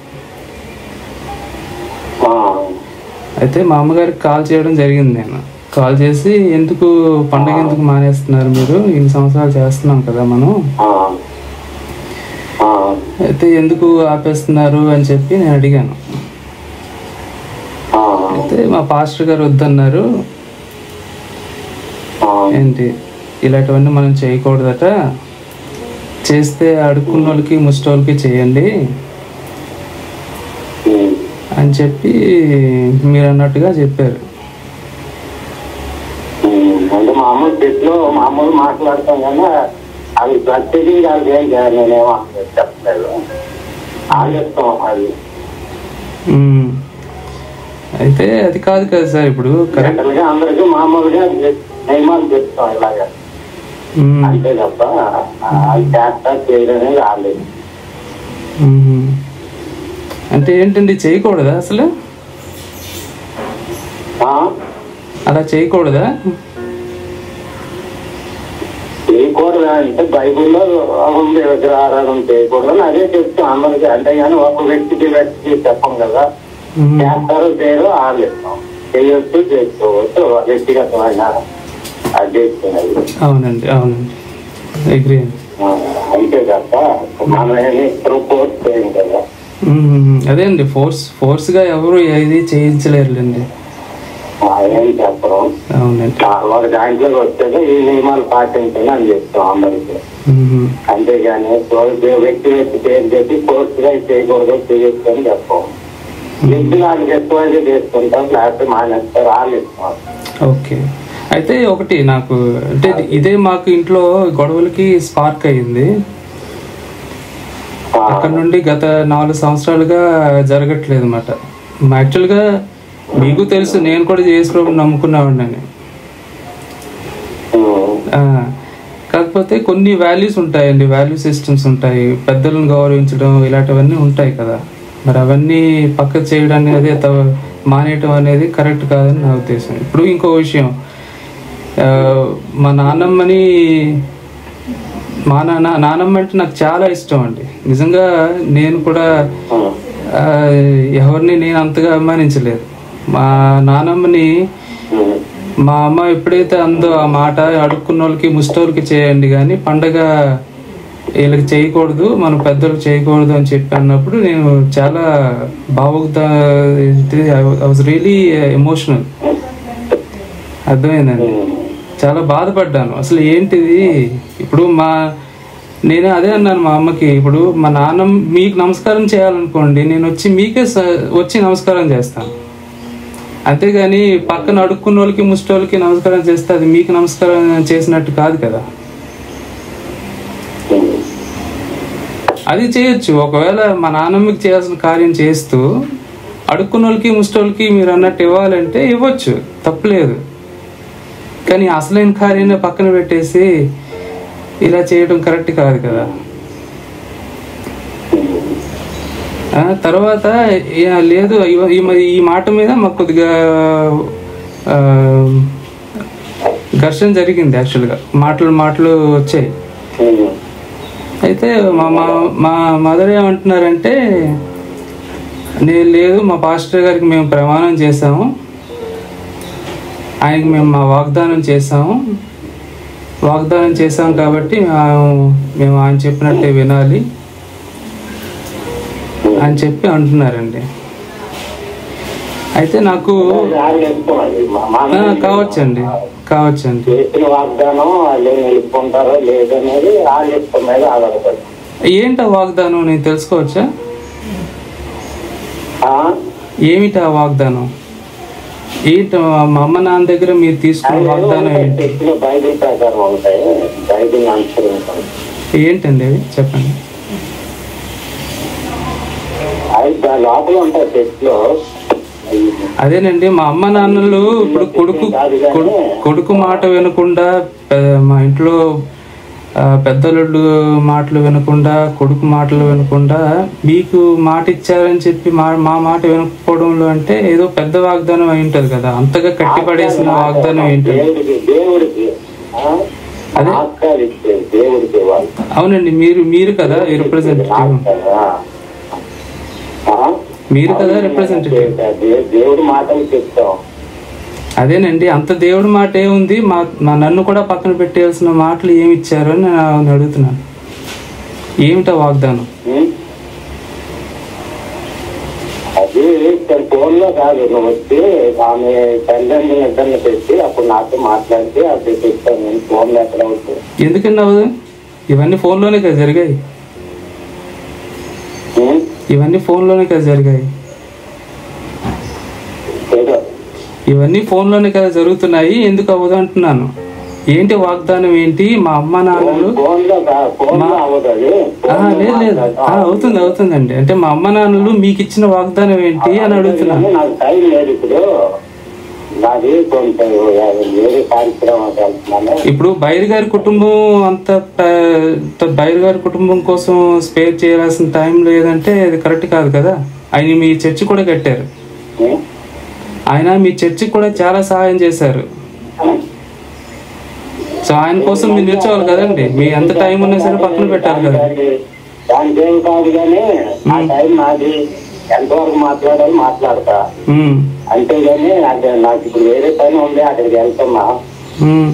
అయితే మా అమ్మగారికి కాల్ చేయడం జరిగింది. నేను కాల్ చేసి, ఎందుకు పండగ ఎందుకు మానేస్తున్నారు మీరు, ఇన్ని సంవత్సరాలు చేస్తున్నాం కదా మనం, అయితే ఎందుకు ఆపేస్తున్నారు అని చెప్పి నేను అడిగాను. అయితే మా పాస్టర్ గారు వద్దన్నారు. ఏంటి ఇలాంటివన్నీ మనం చేయకూడదట, చేస్తే అడుక్కున్న వాళ్ళకి ముష్టోళ్ళకి చేయండి అని చెప్పి మీరు అన్నట్టుగా చెప్పారు. అంటే మామూలు మాట్లాడతాం కానీ అది ప్రతిదీ కాదు, నేనేమో చెప్పలేదు. అయితే అది కాదు కదా సార్, ఇప్పుడు కరెక్ట్ గా అందరికీ మామూలుగా నియమాలు చెప్తాం ఇలాగా, అంతే తప్ప అది చేస్తా చేయడమే రాలేదు. అంటే ఏంటండి, చేయకూడదా అసలు? అలా చేయకూడదా? చేయకూడదా అంటే బైబుల్లో ఉంది, విగ్రహారాధన చేయకూడదని అదే చెప్తాం అందరికి. అంతేగాని ఒక వ్యక్తికి చెప్పం కదా, చేస్తారు చేయరు ఆలోచిస్తాం, చేయొచ్చు చేసుకోవచ్చు వ్యక్తిగతమైన అధ్యక్షున్నది. అవునండి అగ్రీ అండి. అంతే తప్ప మనమేమి ఫోర్స్ చేయం కదా. అదే అండి, ఫోర్స్ గా ఎవరు ఏది చేయించలేరులేండి. ఏం చెప్పడం. అవునండి, ఒక దాంట్లోకి వచ్చాక ఈ నియమాలు పాటించాలి అని చెప్తాం అందరికి. అంతేగాని వ్యక్తి పేరు చెప్పి ఫోర్స్ గా చేయకూడదు చేయొచ్చు అని చెప్పాం. వ్యక్తి నాకు ఎక్కువైతే చేసుకుంటాం, లేకపోతే మానేస్తారు ఆలోచిస్తాం. ఓకే. అయితే ఒకటి నాకు అంటే ఇదే మాకు ఇంట్లో గొడవలకి స్పార్క్ అయ్యింది. అక్కడ నుండి గత 4 సంవత్సరాలుగా జరగట్లేదు అన్నమాట. యాక్చువల్గా మీకు తెలుసు, నేను కూడా యేసుప్రభువుని నమ్ముకున్నాను. కాకపోతే కొన్ని వాల్యూస్ ఉంటాయండి, వాల్యూ సిస్టమ్స్ ఉంటాయి, పెద్దలను గౌరవించడం ఇలాంటివన్నీ ఉంటాయి కదా. మరి అవన్నీ పక్క చేయడం అనేది మానేయటం అనేది కరెక్ట్ కాదని నా ఉద్దేశం. ఇప్పుడు ఇంకో విషయం, మా నాన్నమ్మని నానమ్మ అంటే నాకు చాలా ఇష్టం అండి. నిజంగా నేను కూడా ఎవరిని నేను అంతగా అభిమానించలేదు. మా నానమ్మని మా అమ్మ ఎప్పుడైతే అందో ఆ మాట, అడుక్కున్న వాళ్ళకి ముష్టోళ్ళకి చేయండి కానీ పండగ వీళ్ళకి చేయకూడదు, మనం పెద్దలకు చేయకూడదు అని చెప్పి అన్నప్పుడు నేను చాలా ఐ వాజ్ రియలీ ఎమోషనల్. అర్థమైందండి, చాలా బాధపడ్డాను. అసలు ఏంటిది ఇప్పుడు నేను అదే అన్నాను మా అమ్మకి, ఇప్పుడు మా నాన్న మీకు నమస్కారం చేయాలనుకోండి, నేను వచ్చి మీకే వచ్చి నమస్కారం చేస్తాను, అంతేగాని పక్కన అడుక్కున్న వాళ్ళకి ముష్టోళ్ళకి నమస్కారం చేస్తే అది మీకు నమస్కారం చేసినట్టు కాదు కదా. అది చేయొచ్చు, ఒకవేళ మా నాన్నమ్మకి చేయాల్సిన కార్యం చేస్తూ అడుక్కున్న వాళ్ళకి ముష్టోళ్ళకి మీరు అన్నట్టు ఇవ్వాలంటే ఇవ్వచ్చు, తప్పులేదు. కానీ అసలైన కార్యాన్ని పక్కన పెట్టేసి ఇలా చేయడం కరెక్ట్ కాదు కదా. తర్వాత లేదు, ఈ మాట మీద మాకు కొద్దిగా ఘర్షణ జరిగింది. యాక్చువల్గా మాటలు వచ్చాయి. అయితే మా మదర్ ఏమంటున్నారంటే, నేను లేదు, మా పాస్టర్ గారికి మేము ప్రమాణం చేసాము, ఆయనకి మేము మా వాగ్దానం చేసాం కాబట్టి మేము ఆయన చెప్పినట్టే వినాలి అని చెప్పి అంటున్నారండి. అయితే నాకు కావచ్చండి ఏంటా వాగ్దానం, నేను తెలుసుకోవచ్చా? ఏమిటా వాగ్దానం? ఏంటి మా అమ్మ నాన్న దగ్గర మీరు తీసుకున్న వాగ్దానం ఏంటి? ఏంటండి అవి చెప్పండి. అదేనండి, మా అమ్మ నాన్నలు ఇప్పుడు కొడుకు మాట వినకుండా, మా ఇంట్లో పెద్దలు మాటలు వినకుండా, కొడుకు మాటలు వినకుండా మీకు మాట ఇచ్చారని చెప్పి మా మాట వినకపోవడంలో అంటే ఏదో పెద్ద వాగ్దానం అయి ఉంటుంది కదా. అంతగా కట్టిపడేసిన వాగ్దానం ఏంటి? అదే అవునండి, మీరు కదా రిప్రజెంటేటివ్, అదేనండి, అంత దేవుడి మాట ఏముంది, మా నన్ను కూడా పక్కన పెట్టేయాల్సిన మాటలు ఏమి ఇచ్చారు అని నేను అడుగుతున్నాను. ఏమిటా వాగ్దానం? అది ఫోన్ లో కాదు, నువ్వు వచ్చి ఆమె తల్లిదండ్రులు ఇద్దరిని పెట్టి అప్పుడు నాతో మాట్లాడితే అది చెప్తాను. నేను ఫోన్ లో ఎక్కడ అవుతుంది? ఎందుకన్నా అవ్వదు? ఇవన్నీ ఫోన్లోనే కదా జరిగాయి. ఇవన్నీ ఫోన్లోనే కదా జరుగుతున్నాయి. ఎందుకు అవ్వదు అంటున్నాను. ఏంటి వాగ్దానం ఏంటి? మా అమ్మ నాన్నలు లేదు అవుతుందండి. అంటే మా అమ్మ నాన్నలు మీకు ఇచ్చిన వాగ్దానం ఏంటి అని అడుగుతున్నాను. ఇప్పుడు బైర్ గారి కుటుంబం బైర్ గారి కుటుంబం కోసం స్పేర్ చేయాల్సిన టైం లేదంటే అది కరెక్ట్ కాదు కదా. ఆయన మీ చర్చి కూడా కట్టారు, ఆయన మీ చర్చికి కూడా చాలా సహాయం చేశారు. సో ఆయన కోసం మీరు నిల్చోవాలి కదండి. మీ ఎంత టైం ఉన్నా సరే పక్కన పెట్టాలి కదా. దానికేం కాదు కానీ ఆ టైం నాది, ఎంతవరకు మాట్లాడాలి మాట్లాడతా, అంతేగాని నాకు ఇప్పుడు వేరే పని ఉంది, అక్కడికి వెళ్తున్నా,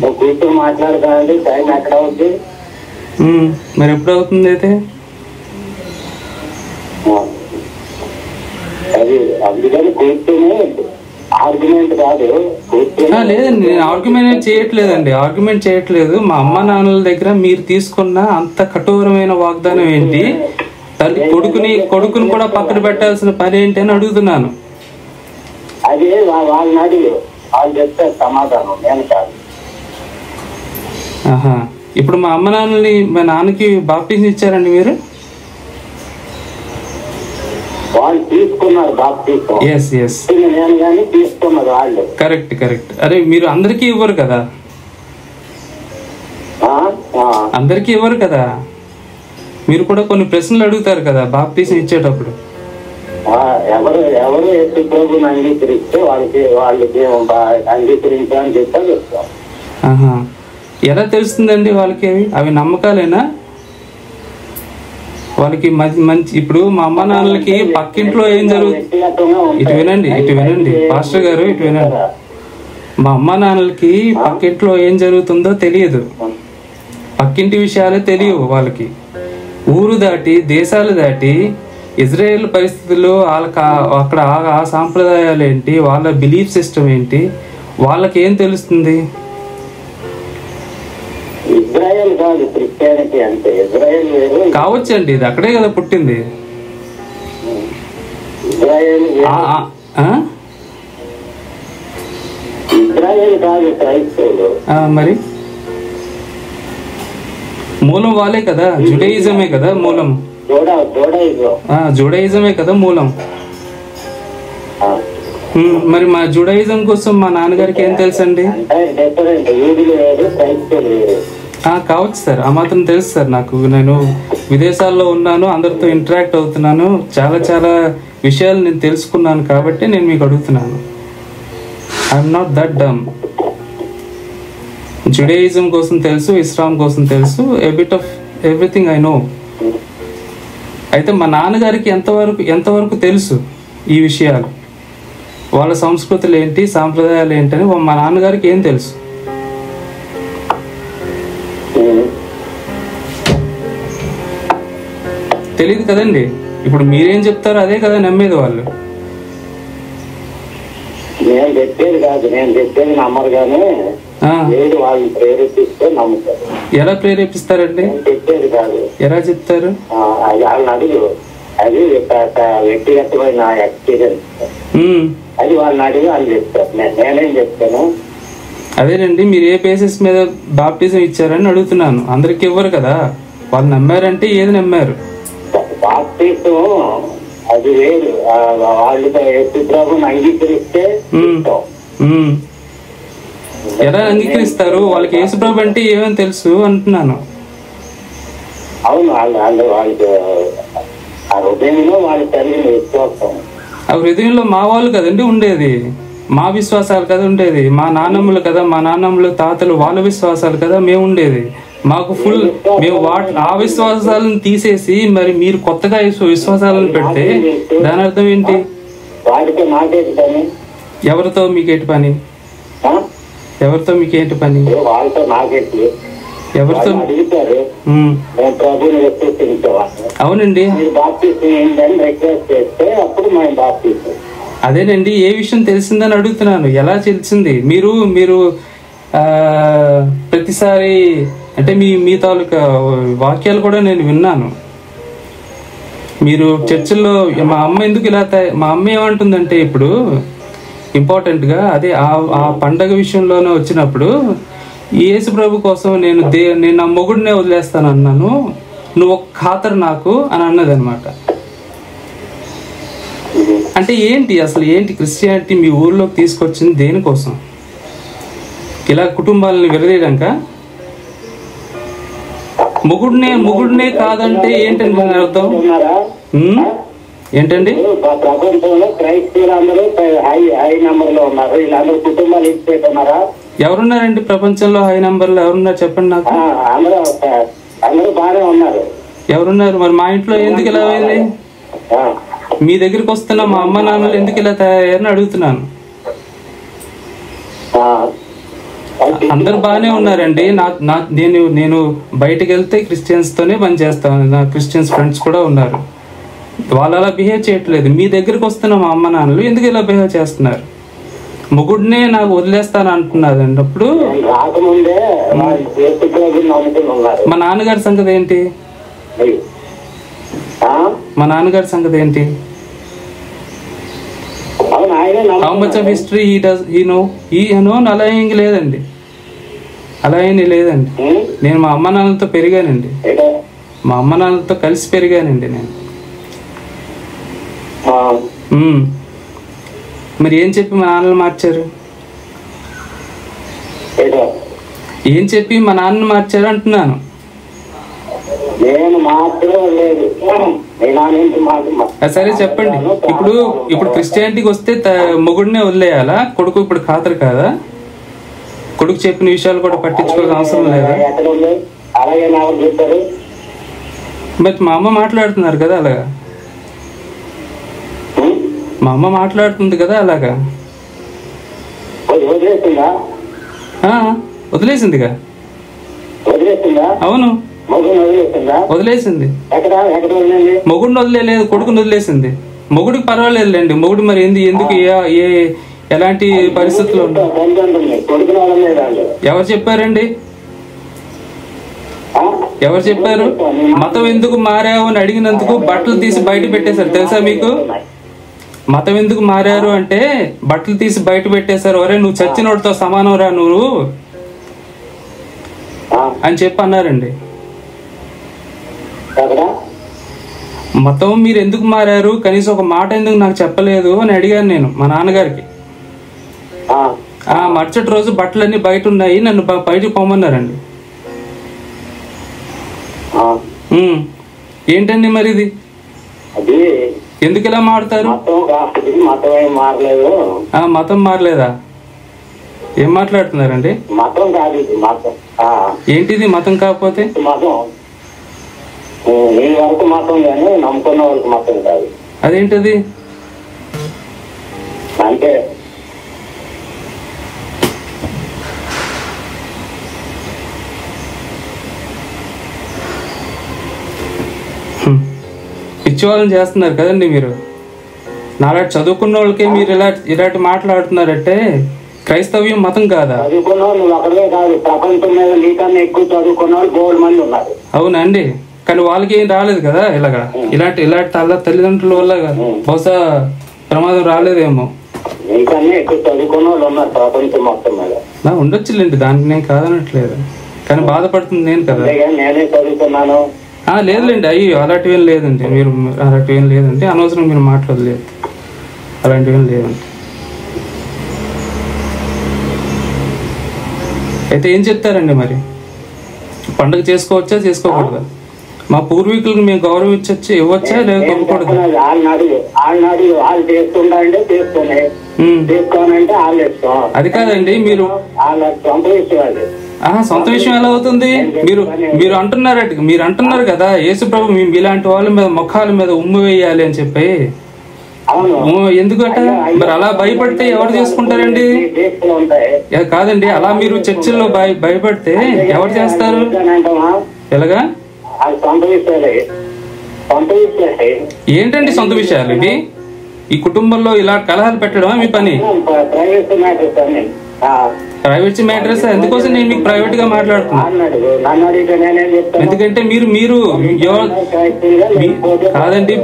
నువ్వు కూర్చొని మాట్లాడతానండి. టైం ఎక్కడ అవుతుంది? మరి ఎప్పుడు అవుతుంది? అయితే అది అందుకని కూర్చొని ఆర్గ్యుమెంట్ కాదు. లేదండి, నేను ఆర్గ్యుమెంట్ చేయట్లేదు. మా అమ్మ నాన్నల దగ్గర మీరు తీసుకున్న అంత కఠోరమైన వాగ్దానం ఏంటి? తల్లి కొడుకుని కూడా పక్కన పెట్టాల్సిన పని ఏంటి అని అడుగుతున్నాను. అది వాళ్ళని అడిగి వాళ్ళు చెప్తారు సమాధానం, నేను కాదు. ఇప్పుడు మా అమ్మ నాన్నని, మా నాన్నకి బాప్టిజం ఇచ్చారండి మీరు? వాళ్ళు తీసుకున్నారు బాప్టిజం. నేను కానీ తీసుకున్నారు వాళ్ళు. కరెక్ట్. అరే మీరు అందరికీ ఇవ్వరు కదా, మీరు కూడా కొన్ని ప్రశ్నలు అడుగుతారు కదా బాప్టిజం ఇచ్చేటప్పుడు. ఎవరు యేసు ప్రభువుని అంగీకరిస్తే వాళ్ళకి అంగీకరించాలని చెప్పి. ఎలా తెలుస్తుందండి వాళ్ళకి? అవి నమ్మకాలేనా వాళ్ళకి? మంచి ఇప్పుడు మా అమ్మ నాన్నలకి పక్కింట్లో ఏం జరుగుతుంది, ఇటు వినండి పాస్టర్ గారు, ఇటు వినండి. మా అమ్మ నాన్నలకి పక్కింట్లో ఏం జరుగుతుందో తెలియదు, పక్కింటి విషయాలే తెలియవు వాళ్ళకి. ఊరు దాటి దేశాలు దాటి ఇజ్రాయెల్ పరిస్థితుల్లో వాళ్ళకి అక్కడ ఆ సాంప్రదాయాలు ఏంటి, వాళ్ళ బిలీఫ్ సిస్టమ్ ఏంటి, వాళ్ళకి ఏం తెలుస్తుంది? ఇజ్రాయెల్ కాదు క్రిస్టియానిటీ అంటే, ఇజ్రాయెల్ వేరు కావచ్చండి, ఇది అక్కడే కదా పుట్టింది. ఇజ్రాయెల్ ఇజ్రాయెల్ కాదు క్రైస్తవులు. మరి మూలం వాళ్ళే కదా, జుడయిజమే కదా మూలం, జుడయిజమే కదా మూలం. మరి మా జుడయిజం కోసం మా నాన్నగారికి ఏం తెలుసండి? కావచ్చు సార్, ఆ మాత్రం తెలుసు సార్ నాకు. నేను విదేశాల్లో ఉన్నాను, అందరితో ఇంటరాక్ట్ అవుతున్నాను, చాలా చాలా విషయాలు నేను తెలుసుకున్నాను కాబట్టి నేను మీకు అడుగుతున్నాను. ఐఎమ్ నాట్ దట్ డమ్. జుడయిజం కోసం తెలుసు, ఇస్లాం కోసం తెలుసు, a bit of everything I know. అయితే మా నాన్నగారికి ఎంతవరకు తెలుసు ఈ విషయాలు, వాళ్ళ సంస్కృతులు ఏంటి, సాంప్రదాయాలు ఏంటని మా నాన్నగారికి ఏం తెలుసు? తెలియదు కదండి. ఇప్పుడు మీరేం చెప్తారో అదే కదా నమ్మేది వాళ్ళు. నేను చెప్పేది కాదు, నేను చెప్పేది నమ్మరు కానీ వాళ్ళు ప్రేరేపిస్తే నమ్ముతారు. ఎలా ప్రేరేపిస్తారండి? చెప్పేది కాదు, ఎలా చెప్తారు? వాళ్ళని అడుగు, అది వ్యక్తిగతమైన ఎక్స్పీరియన్స్, అది వాళ్ళని అడిగి వాళ్ళు చెప్తారు. నేనేం చెప్తాను? అదేనండి, మీరు ఏ బేసిస్ మీద బాప్టిజం ఇచ్చారని అడుగుతున్నాను. అందరికి ఇవ్వరు కదా, వాళ్ళు నమ్మారంటే ఏది నమ్మారు. బాప్టిజం అది వేరు, వాళ్ళు ప్రభుని అంగీకరిస్తే. ఎలా అంగీకరిస్తారు? వాళ్ళకి యేసుప్రభు అంటే ఏమని తెలుసు అంటున్నాను. అవును, వాళ్ళకి ఆ హృదయంలో వాళ్ళ కలిగిన విశ్వాసం. ఆ హృదయంలో మా వాళ్ళు కదండి ఉండేది, మా విశ్వాసాలు కదా ఉండేది, మా నాన్నమ్మలు కదా, మా నాన్నమ్మలు తాతలు వాళ్ళ విశ్వాసాలు కదా మేము ఉండేది. మాకు ఫుల్ మేము ఆ విశ్వాసాలను తీసేసి మరి మీరు కొత్తగా విశ్వాసాలను పెడితే దాని అర్థం ఏంటి? ఎవరితో మీకేంటి పని? ఎవరితో మీకేంటి పని? ఎవరితో? అవునండి, అదేనండి, ఏ విషయం తెలిసిందని అడుగుతున్నాను. ఎలా తెలిసింది? మీరు ప్రతిసారి అంటే మీ తాలూకా వాక్యాలు కూడా నేను విన్నాను. మీరు చర్చిల్లో మా అమ్మ ఎందుకు ఇలా మా అమ్మ ఏమంటుందంటే ఇప్పుడు ఇంపార్టెంట్గా అదే ఆ పండగ విషయంలోనే వచ్చినప్పుడు యేసు ప్రభు కోసం నేను నా మొగుడినే వదిలేస్తాను అన్నాను, నువ్వు ఒక ఖాతరు నాకు అని అన్నది అనమాట. అంటే ఏంటి అసలు ఏంటి క్రిస్టియానిటీ మీ ఊర్లోకి తీసుకొచ్చింది దేనికోసం? ఇలా కుటుంబాలని విడదీయడాక? మొగుడినే కాదంటే ఏంటండి అర్థం? ఏంటండి? ప్రపంచంలో క్రైస్తవులందరూ హై నంబర్ లో ఉన్నారు, వీళ్ళందరూ కుటుంబాలు ఇచ్చిపెట్టున్నారా? ఎవరున్నారండి ప్రపంచంలో హై నంబర్ లో? ఎవరున్నారు చెప్పండి నాకు. అందరూ బాగానే ఉన్నారు. ఎవరున్నారు? మరి మా ఇంట్లో ఎందుకు ఇలా అయింది? మీ దగ్గరికి వస్తున్నా మా అమ్మ నాన్నలు ఎందుకు ఇలా తయారని అడుగుతున్నాను. అందరు బాగానే ఉన్నారండి. నేను బయటకు వెళ్తే క్రిస్టియన్స్ తోనే పని చేస్తాను, నా క్రిస్టియన్స్ ఫ్రెండ్స్ కూడా ఉన్నారు. వాళ్ళు అలా బిహేవ్ చేయట్లేదు. మీ దగ్గరికి వస్తున్న మా అమ్మ నాన్నలు ఎందుకు ఇలా బిహేవ్ చేస్తున్నారు? మొగుడినే నాకు వదిలేస్తాను అంటున్నారు అన్నప్పుడు మా నాన్నగారి సంగతి ఏంటి? మా నాన్నగారి సంగతి ఏంటి? హౌ మచ్ ఆఫ్ హిస్టరీ అలా ఏం లేదండి, అలా ఏమీ లేదండి. నేను మా అమ్మ నాన్నలతో పెరిగానండి, మా అమ్మ నాన్నలతో కలిసి పెరిగానండి నేను. మరి ఏం చెప్పి మా నాన్నలు మార్చారు? ఏం చెప్పి మా నాన్నని మార్చారు అంటున్నాను. సరే చెప్పండి. ఇప్పుడు క్రిస్టియానిటీకి వస్తే మొగుడినే వదిలేయాలా? కొడుకు ఇప్పుడు ఖాతరు కాదా? కొడుకు చెప్పిన విషయాలు కూడా పట్టించుకోవాల్సిన అవసరం లేదా? బట్ మా అమ్మ మాట్లాడుతున్నారు కదా అలాగా, మా అమ్మ మాట్లాడుతుంది కదా అలాగా. వదిలేసిందా? వదిలేసిందిగా. వదిలేసిందా? అవును, మొగుడిని వదిలేసిందా? వదిలేసింది. ఎక్కడ వదిలేండి? మొగుడిని వదిలేదు, కొడుకుని వదిలేసింది. మొగుడికి పర్వాలేదులేండి. మొగుడు మరి ఎందుకు ఎలాంటి పరిస్థితుల్లో ఎవరు చెప్పారండి? ఎవరు చెప్పారు? మతం ఎందుకు మారావు అని అడిగినందుకు బట్టలు తీసి బయట పెట్టేశారు, తెలుసా మీకు? మతం ఎందుకు మారారు అంటే బట్టలు తీసి బయట పెట్టేశారు. ఒరే నువ్వు చచ్చినోడితో సమానం రా నువ్వు అని చెప్పి అన్నారండి. మతం మీరు ఎందుకు మారారు, కనీసం ఒక మాట ఎందుకు నాకు చెప్పలేదు అని అడిగాను నేను మా నాన్నగారికి. మరుసటి రోజు బట్టలన్నీ బయట ఉన్నాయి, నన్ను బయటకు పోమన్నారండి. ఏంటండి మరి ఇది? ఎందుకు ఇలా మారుతారు? మతం మారలేదా? ఏం మాట్లాడుతున్నారండి? ఏంటిది మతం కాకపోతే? అదేంటది? అంటే పిచ్చివాళ్ళని చేస్తున్నారు కదండి మీరు. నాలాంటి చదువుకున్న వాళ్ళకే మీరు ఇలాంటి మాట్లాడుతున్నారంటే క్రైస్తవ్యం మతం కాదా? చదువుకున్న వాళ్ళు ఒకరే కాదు, ప్రపంచం మీద నీకన్నా ఎక్కువ చదువుకున్న వాళ్ళు బోల్డ్ మంది ఉన్నారు. అవునండి, కానీ వాళ్ళకి ఏం రాలేదు కదా. ఇలాంటి తల్లిదండ్రుల వల్ల బహుశా ప్రమాదం రాలేదేమో. నీకన్నా ఎక్కువ చదువుకున్న వాళ్ళు ఉన్నారు ప్రపంచం మొత్తం మీద. ఉండొచ్చులేండి, దానికి నేను కాదనట్లేదు, కానీ బాధపడుతుంది నేను కదా. నేనే చదువుకున్నాను. లేదులేండి, అయ్యో అలాంటివేం లేదండి. మీరు అలాంటివేం లేదండి, అనవసరం మీరు మాట్లాడలేదు, అలాంటివేం లేదండి. అయితే ఏం చెప్తారండి మరి? పండుగ చేసుకోవచ్చా చేసుకోకూడదా? మా పూర్వీకులకు మేము గౌరవం ఇవ్వచ్చా లేదా ఇవ్వకూడదు? అది కాదండి, మీరు సొంత విషయం ఎలా అవుతుంది? మీరు అంటున్నారు కదా యేసుప్రభు మీలాంటి వాళ్ళ మీద ముఖాల మీద ఉమ్ము వేయాలి అని చెప్పి. ఎందుకంటే మరి అలా భయపడితే ఎవరు చేసుకుంటారండి? కాదండి, అలా మీరు చర్చిల్లో భయపడితే ఎవరు చేస్తారు? ఎలాగా? ఏంటండి సొంత విషయాలు ఇవి? ఈ కుటుంబంలో ఇలా కలహాలు పెట్టడమా మీ పని? Private matters. అందుకోసం నేను మీకు ప్రైవేట్ గా మాట్లాడుతున్నాను. ఎందుకంటే మీరు కాదండి,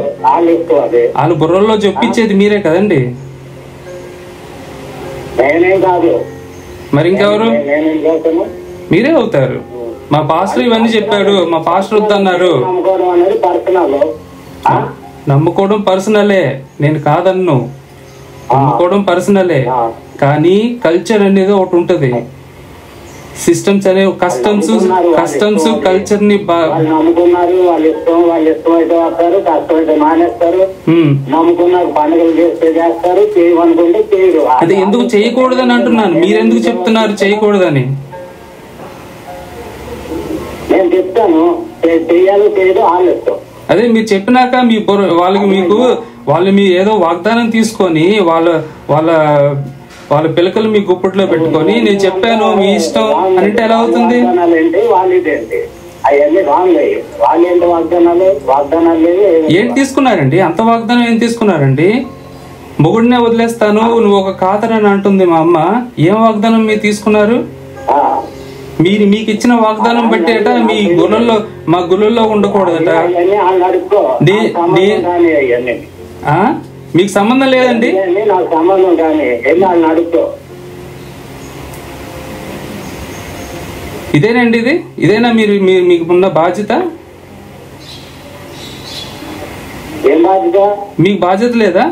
వాళ్ళ బుర్రల్లో చెప్పించేది మీరే కదండి. మరి ఇంకెవరు? మీరే అవుతారు. మా పాస్టర్ ఇవన్నీ చెప్పాడు, మా పాస్టర్ వద్దన్నారు. నమ్ముకోవడం పర్సనలే, నేను కాదన్ను. నమ్ముకోవడం పర్సనలే, కానీ కల్చర్ అనేది ఒకటి ఉంటది. సిస్టమ్స్ అనే కస్టమ్స్ కల్చర్ ని నమ్ముకున్నారు. వాళ్ళు ఇష్టం అయితే వస్తారు, కష్టం అయితే మానేస్తారు. నమ్ముకున్నారు, పండుగలు చేస్తే చేస్తారు, చేయమనుకుంటే చేయరు. అది ఎందుకు చేయకూడదని అంటున్నాను. మీరెందుకు చెప్తున్నారు చేయకూడదని? నేను చెప్తాను, చేయాలో చేయదు వాళ్ళు ఇష్టం. అదే మీరు చెప్పినాక వాళ్ళు మీ ఏదో వాగ్దానం తీసుకొని వాళ్ళ పిల్లకలు మీ గుప్పట్లో పెట్టుకొని నేను చెప్పాను మీ ఇష్టం అంటే ఎలా అవుతుంది? ఏంటి తీసుకున్నారండి? అంత వాగ్దానం ఏం తీసుకున్నారండి? మొగుడినే వదిలేస్తాను నువ్వు ఒక కాతరని అంటుంది మా అమ్మ. ఏం వాగ్దానం మీరు తీసుకున్నారు? మీకు ఇచ్చిన వాగ్దానం బట్టేట మీ మా గుళ్ళల్లో ఉండకూడదట. మీకు సంబంధం లేదండి. ఇదేనండి, ఇదేనా మీకు ఉన్న బాధ్యత? మీకు బాధ్యత లేదా?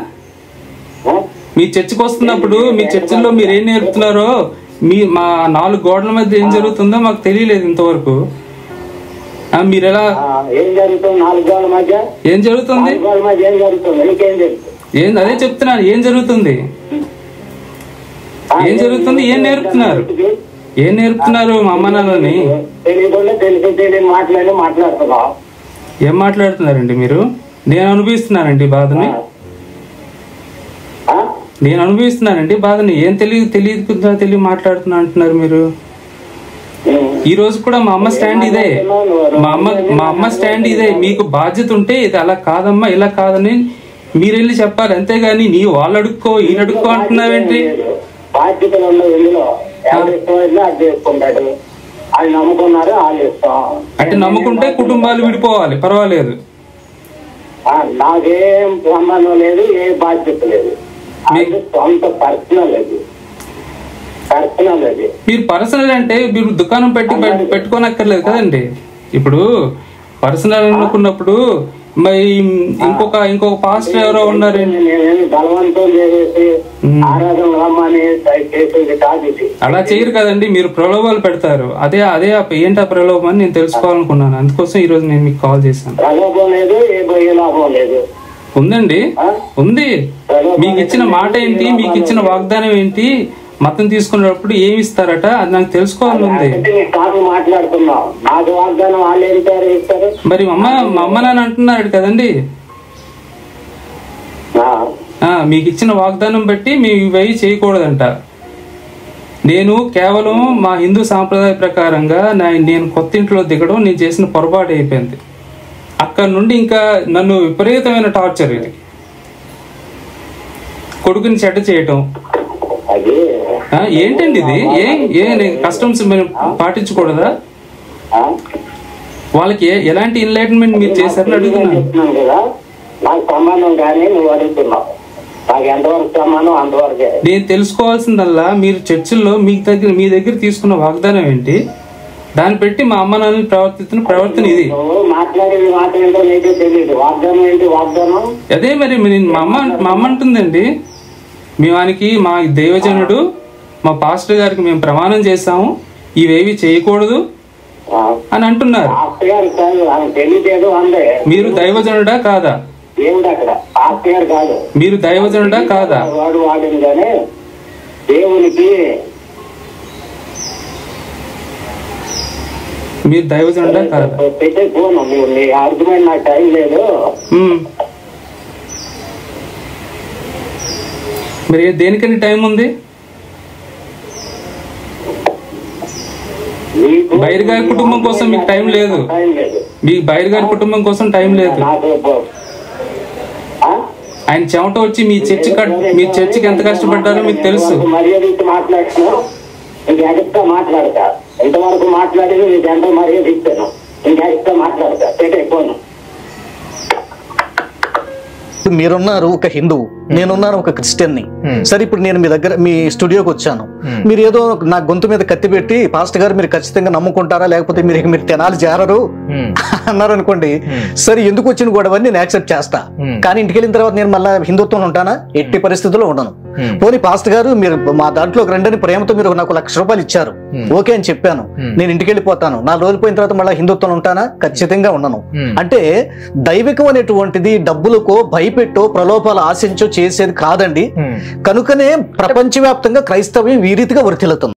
మీ చర్చికి వస్తున్నప్పుడు మీ చర్చిల్లో మీరు ఏం నేర్పుతున్నారో మా 4 గోడల మధ్య ఏం జరుగుతుందో మాకు తెలియలేదు ఇంతవరకు. మీరు ఎలా ఏం జరుగుతుంది? అదే చెప్తున్నాను, ఏం జరుగుతుంది? ఏం నేర్పుతున్నారు మా అమ్మ నాన్నని? ఏం మాట్లాడుతున్నారండి మీరు? నేను అనుభవిస్తున్నానండి బాధని. నేను అనుభవిస్తున్నానండి బాధని. ఏం తెలియ మాట్లాడుతున్నా అంటున్నారు మీరు. ఈ రోజు కూడా మా అమ్మ స్టాండ్ ఇదే, మా అమ్మ స్టాండ్ ఇదే. మీకు బాధ్యత ఉంటే ఇది అలా కాదమ్మా, ఇలా కాదని మీరు వెళ్ళి చెప్పాలి, అంతేగాని నీ వాళ్ళు అడుక్కో ఈయన అడుక్కో అంటున్నావేంటి? బాధ్యతలు ఉండవు ఇందులో. ఎవరు ఇష్టమైందో అది చేసుకుంటాడు. అది నమ్ముకున్నారు వాళ్ళు ఇష్టం. అంటే నమ్ముకుంటే కుటుంబాలు విడిపోవాలి, పర్వాలేదు. నాకేం సంబంధం లేదు, ఏ బాధ్యత లేదు. సొంత పర్సనల్ అది. మీరు పర్సనల్ అంటే మీరు దుకాణం పెట్టుకోనక్కర్లేదు కదండి. ఇప్పుడు పర్సనల్ అనుకున్నప్పుడు మరి ఇంకొక పాస్టర్ ఎవరో ఉన్నారు, అలా చేయరు కదండి. మీరు ప్రలోభాలు పెడతారు. అదే ఏంటి ఆ ప్రలోభం అని నేను తెలుసుకోవాలనుకున్నాను. అందుకోసం ఈ రోజు నేను మీకు కాల్ చేశాను. ఉందండి, ఉంది. మీకు ఇచ్చిన మాట ఏంటి, మీకు ఇచ్చిన వాగ్దానం ఏంటి, మతం తీసుకున్నప్పుడు ఏమి ఇస్తారట, అది నాకు తెలుసుకోవాలని ఉంది. మరి మా అమ్మ నాన్న అంటున్నాడు కదండి, మీకు ఇచ్చిన వాగ్దానం బట్టి మేము ఇవి చేయకూడదంట. నేను కేవలం మా హిందూ సాంప్రదాయ ప్రకారంగా నేను కొత్త ఇంట్లో దిగడం నేను చేసిన పొరపాటు అయిపోయింది. అక్కడ నుండి ఇంకా నన్ను విపరీతమైన టార్చర్, ఇది కొడుకుని చెడ్డ చేయటం. ఏంటండి ఇది? కస్టమ్స్ పాటించకూడదా? వాళ్ళకి ఎలాంటి ఎన్లైట్మెంట్ మీరు చేశారని అడుగుతున్నాను. నేను తెలుసుకోవాల్సిందల్లా మీరు చర్చిల్లో మీ దగ్గర తీసుకున్న వాగ్దానం ఏంటి, దాన్ని పెట్టి మా అమ్మ నాన్న ప్రవర్తన ఇది. అదే మరి మా అమ్మ అంటుందండి, మేమానికి మా దైవజనుడు మా పాస్టర్ గారికి మేము ప్రమాణం చేశాము, ఇవేవి చేయకూడదు అని అంటున్నారు. మీరు దైవజనుడా కాదా? మీరు దైవజనుడా కాదా? మీరు దైవజనుడా కాదా? మరి దేనికని టైం ఉంది? బైర్ గారి కుటుంబం కోసం మీకు టైం లేదు. మీ బైర్ గారి కుటుంబం కోసం టైం లేదు. ఆయన చెమట వచ్చి మీ చర్చికి ఎంత కష్టపడ్డారో మీకు తెలుసు. ఎంతవరకు మాట్లాడి నీకు ఎంత మర్యాద ఇచ్చాను, ఇంకా ఇస్తా మాట్లాడతా ఫోన్. మీరున్నారు ఒక హిందువు, నేనున్నాను ఒక క్రిస్టియన్ని. సరే, ఇప్పుడు నేను మీ స్టూడియోకి వచ్చాను. మీరు ఏదో నా గొంతు మీద కత్తి పెట్టి పాస్టర్ గారు మీరు ఖచ్చితంగా నమ్ముకుంటారా, లేకపోతే మీరు తెనాలి చేరరు అన్నారు అనుకోండి. సరే, ఎందుకు వచ్చిన గొడవ నేను యాక్సెప్ట్ చేస్తా. కానీ ఇంటికి వెళ్ళిన తర్వాత నేను మళ్ళీ హిందుత్వంలో ఉంటానా? ఎట్టి పరిస్థితుల్లో ఉండను. పోనీ పాస్టర్ గారు మీరు మా దాంట్లోకి రండి, ప్రేమతో మీరు నాకు ₹1,00,000 ఇచ్చారు, ఓకే అని చెప్పాను. నేను ఇంటికి వెళ్ళిపోతాను. 4 రోజులు పోయిన తర్వాత మళ్ళీ హిందుత్వంలో ఉంటానా? ఖచ్చితంగా ఉండను. అంటే దైవికం అనేటువంటిది డబ్బులకో భయపెట్టో ప్రలోభాలు ఆశించో చేసేది కాదండి. కనుకనే ప్రపంచవ్యాప్తంగా క్రైస్తవ్యం ఈ రీతిగా వర్ధిల్లుతుంది.